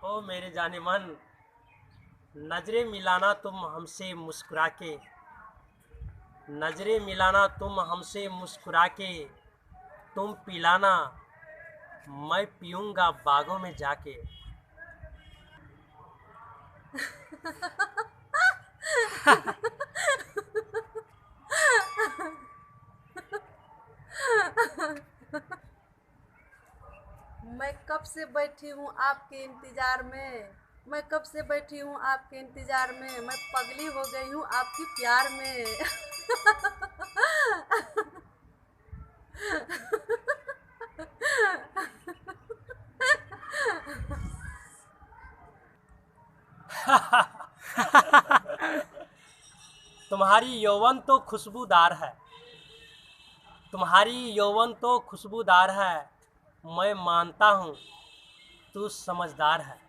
ओ मेरे जाने मन, नजरें मिलाना तुम हमसे मुस्कुरा के, नजरें मिलाना तुम हमसे मुस्कुरा के, तुम पिलाना मैं पीऊँगा बागों में जाके। मैं कब से बैठी हूँ आपके इंतजार में। मैं कब से बैठी हूँ आपके इंतजार में। मैं पगली हो गई हूँ आपकी प्यार में। तुम्हारी यौवन तो खुशबूदार है, तुम्हारी यौवन तो खुशबूदार है, मैं मानता हूँ तू समझदार है।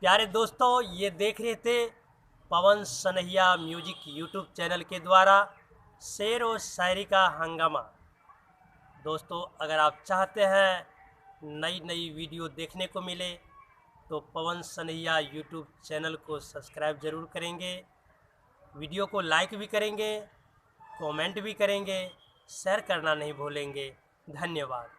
प्यारे दोस्तों, ये देख रहे थे पवन सनहिया म्यूजिक यूट्यूब चैनल के द्वारा शेर और शायरी का हंगामा। दोस्तों, अगर आप चाहते हैं नई नई वीडियो देखने को मिले तो पवन सनहिया यूट्यूब चैनल को सब्सक्राइब ज़रूर करेंगे, वीडियो को लाइक भी करेंगे, कमेंट भी करेंगे, शेयर करना नहीं भूलेंगे। धन्यवाद।